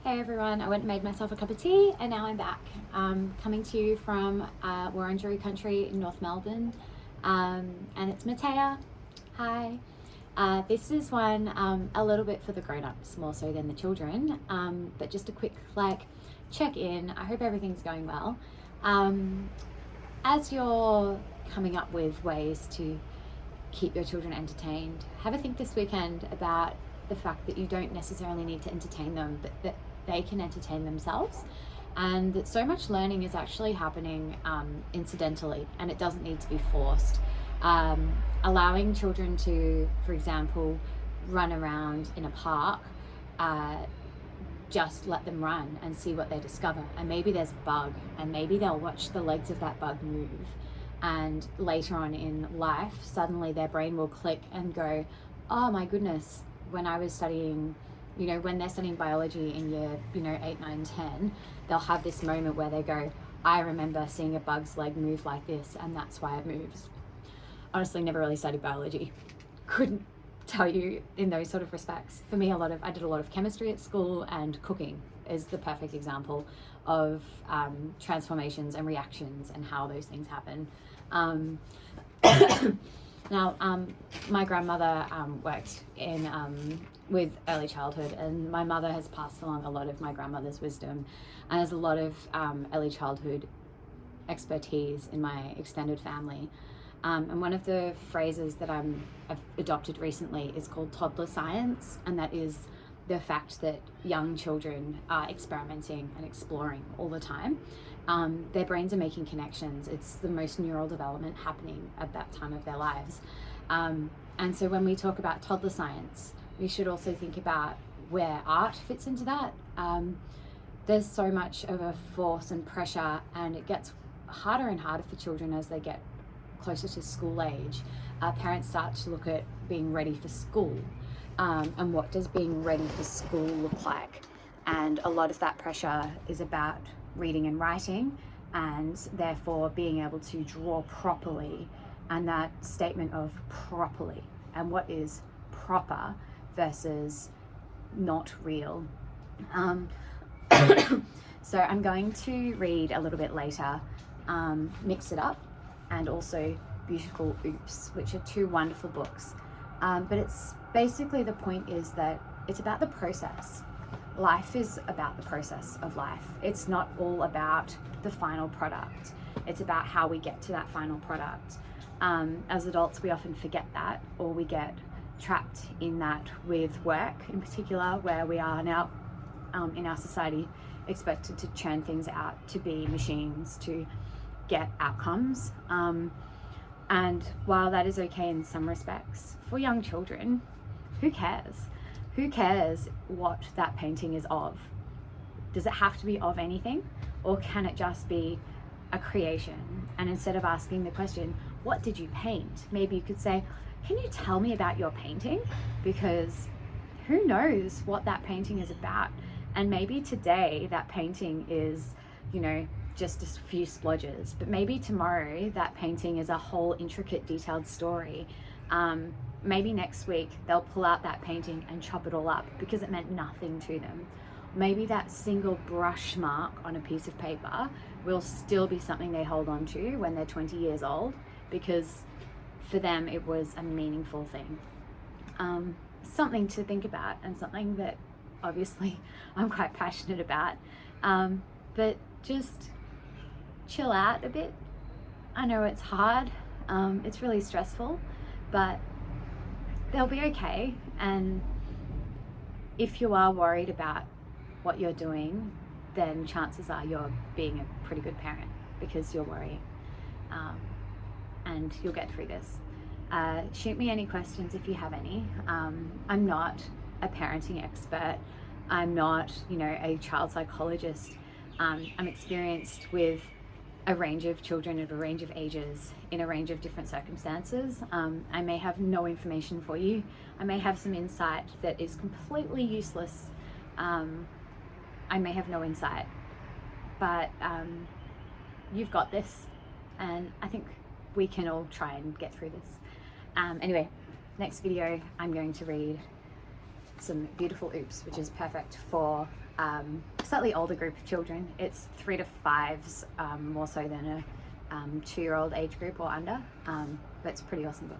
Hey everyone, I went and made myself a cup of tea and now I'm back. Coming to you from Wurundjeri country in North Melbourne, and it's Matthea. Hi. This is one a little bit for the grown-ups more so than the children, but just a quick check-in. I hope everything's going well. As you're coming up with ways to keep your children entertained, have a think this weekend about the fact that you don't necessarily need to entertain them, but that they can entertain themselves, and that so much learning is actually happening incidentally, and it doesn't need to be forced. Allowing children to, for example, run around in a park, just let them run and see what they discover, and maybe there's a bug, and maybe they'll watch the legs of that bug move, and later on in life suddenly their brain will click and go, oh my goodness, when I was studying, when they're studying biology in year 8, 9, 10, they'll have this moment where they go, I remember seeing a bug's leg move like this and that's why it moves. Honestly, never really studied biology, couldn't tell you in those sort of respects. For me, I did a lot of chemistry at school, and cooking is the perfect example of transformations and reactions and how those things happen. Now, my grandmother worked with early childhood, and my mother has passed along a lot of my grandmother's wisdom, and there's a lot of early childhood expertise in my extended family. And one of the phrases that I've adopted recently is called toddler science, and that is the fact that young children are experimenting and exploring all the time. Their brains are making connections. It's the most neural development happening at that time of their lives. And so when we talk about toddler science, we should also think about where art fits into that. There's so much of a force and pressure, and it gets harder and harder for children as they get closer to school age. Parents start to look at being ready for school, and what does being ready for school look like? And a lot of that pressure is about reading and writing, and therefore being able to draw properly, and that statement of properly and what is proper versus not real. So I'm going to read a little bit later, Mix It Up, and also Beautiful Oops, which are two wonderful books. But it's basically, the point is that it's about the process. Life is about the process of life. It's not all about the final product. It's about how we get to that final product. As adults, we often forget that, or we get trapped in that with work in particular, where we are now in our society expected to churn things out, to be machines, to get outcomes. And while that is okay in some respects, for young children, who cares? Who cares what that painting is of? Does it have to be of anything? Or can it just be a creation? And instead of asking the question, what did you paint? Maybe you could say, can you tell me about your painting? Because who knows what that painting is about? And maybe today that painting is, just a few splodges, but maybe tomorrow that painting is a whole intricate, detailed story. Maybe next week they'll pull out that painting and chop it all up because it meant nothing to them. Maybe that single brush mark on a piece of paper will still be something they hold on to when they're 20 years old, because for them it was a meaningful thing. Something to think about, and something that obviously I'm quite passionate about. But just chill out a bit. I know it's hard, it's really stressful, but they'll be okay. And if you are worried about what you're doing, then chances are you're being a pretty good parent, because you're worrying, and you'll get through this. Shoot me any questions if you have any. I'm not a parenting expert. I'm not, a child psychologist. I'm experienced with a range of children of a range of ages in a range of different circumstances. I may have no information for you. I may have some insight that is completely useless. I may have no insight, but you've got this, and I think we can all try and get through this. Anyway, next video I'm going to read some beautiful oops, which is perfect for slightly older group of children. It's 3 to 5s, more so than a 2-year-old age group or under, but it's a pretty awesome book.